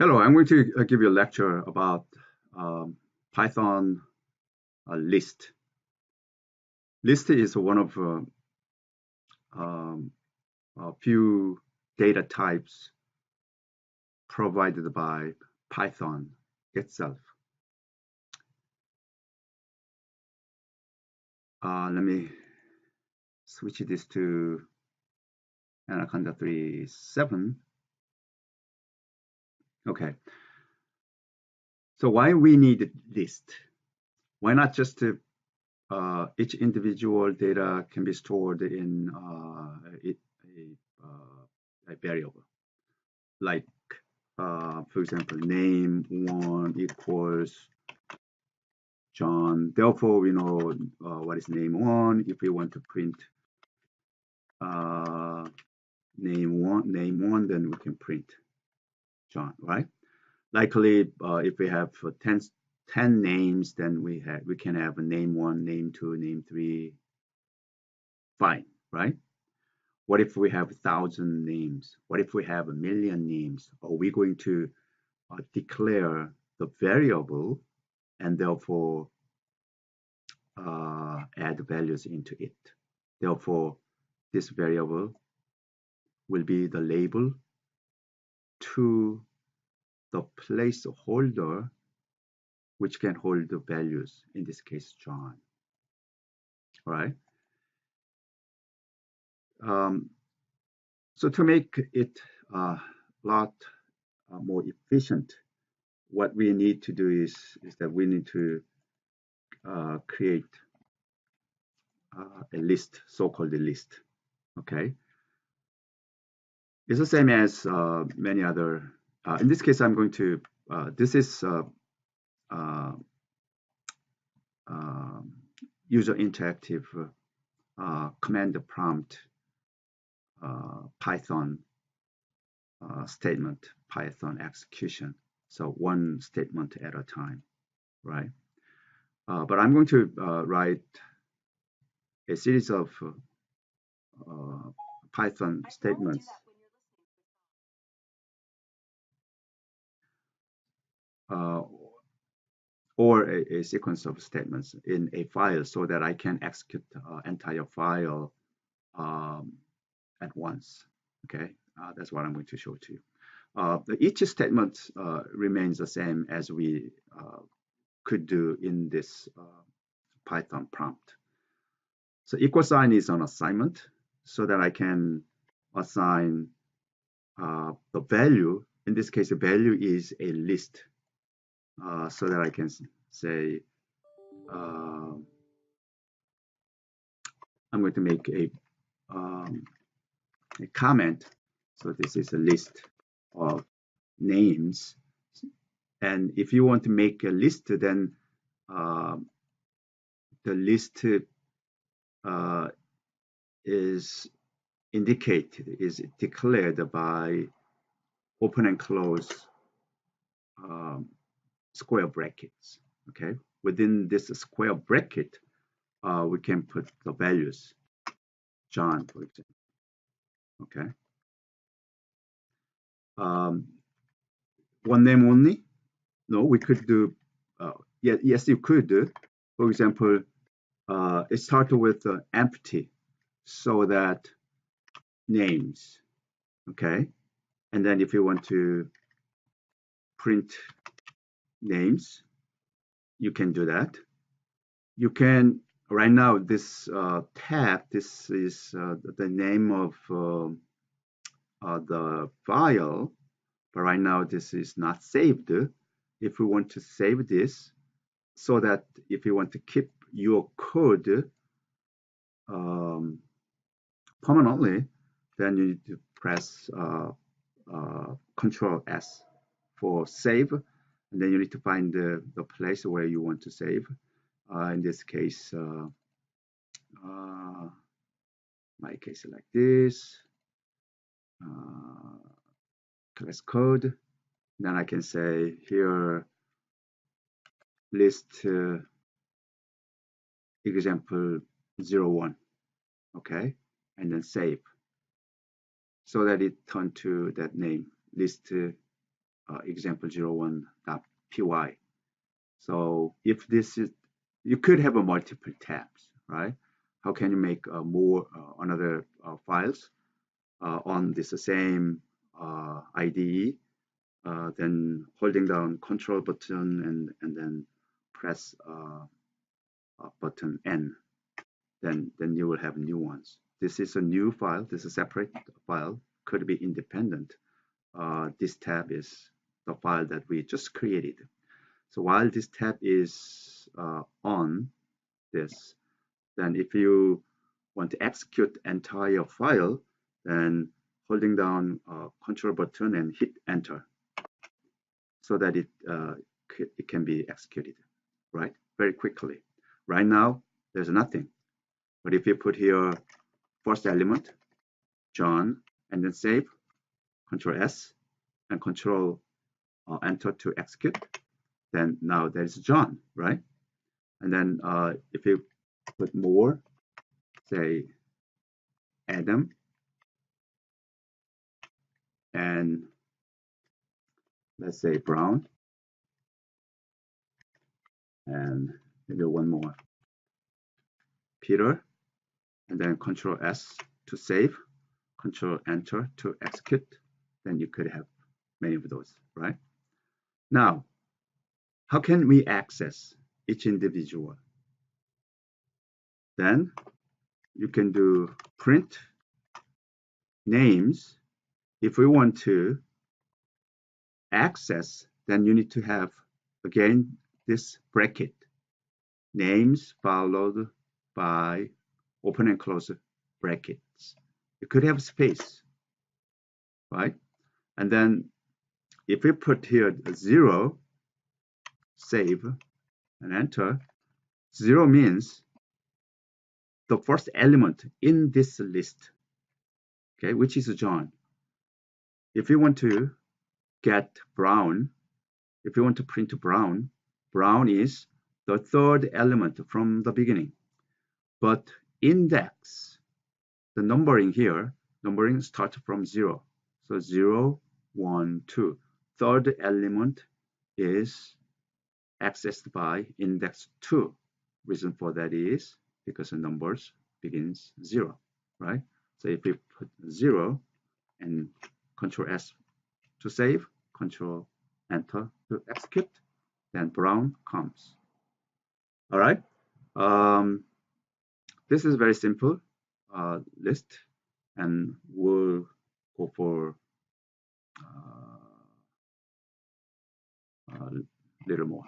Hello, I'm going to give you a lecture about Python list. List is one of um, a few data types provided by Python itself. Let me switch this to Anaconda 3.7. Okay, so why we need list? Why not just each individual data can be stored in a variable, like for example, name1 equals John. Therefore, we know what is name1. If we want to print uh, name1, then we can print John, right? Likely, if we have 10 names, then we can have a name1, name2, name3. Fine, right? What if we have 1,000 names? What if we have 1,000,000 names? Are we going to declare the variable and therefore add values into it? Therefore, this variable will be the label to the placeholder, which can hold the values, in this case, John. All right. So to make it a lot more efficient, what we need to do is that we need to create a list, so-called list. Okay. It's the same as many other. In this case, I'm going to. This is uh, user interactive command prompt Python statement, Python execution. So one statement at a time, right? But I'm going to write a series of Python statements. Or a sequence of statements in a file so that I can execute entire file at once. Okay, that's what I'm going to show to you. Each statement remains the same as we could do in this Python prompt. So equal sign is an assignment so that I can assign the value. In this case, the value is a list so that I can say I'm going to make a comment. So this is a list of names. And if you want to make a list, then the list is declared by open and close square brackets. Okay, within this square bracket, we can put the values. John, for example. Okay. One name only? No, we could do. Yes, you could do. For example, it starts with empty, so that names. Okay, and then if you want to print names, you can do that. You can right now this tab. This is the name of the file, but right now this is not saved. If we want to save this, so that if you want to keep your code permanently, then you need to press Control S for save, and then you need to find the place where you want to save. In this case, my case like this. Class code. Then I can say here list example 01. Okay, and then save, so that it turned to that name list example01.py. So if this is, you could have a multiple tabs, right? How can you make more another files on this same IDE? Then holding down Control button and then press button N. Then you will have new ones. This is a new file. This is a separate file. Could be independent. This tab is the file that we just created. So while this tab is on this, then if you want to execute entire file, then holding down Control button and hit Enter, so that it can be executed, right? Very quickly. Right now, there's nothing. But if you put here first element, John, and then save, Control S, and Control Enter to execute, then now there's John, right? And then if you put more, say Adam, and let's say Brown, and maybe one more, Peter, and then Control S to save, Control Enter to execute, then you could have many of those, right? Now, how can we access each individual? Then you can do print names. If we want to access, then you need to have, again, this bracket, names followed by open and close brackets. You could have space, right? And then if we put here 0, save, and enter, 0 means the first element in this list, okay, which is John. If you want to get Brown, if you want to print Brown, Brown is the third element from the beginning. But index, the numbering here, numbering starts from 0. So 0, 1, 2. Third element is accessed by index 2. Reason for that is because the numbers begins 0, right? So if we put 0 and Control S to save, Control Enter to execute, then Brown comes. All right. This is very simple list, and we'll go for a little more.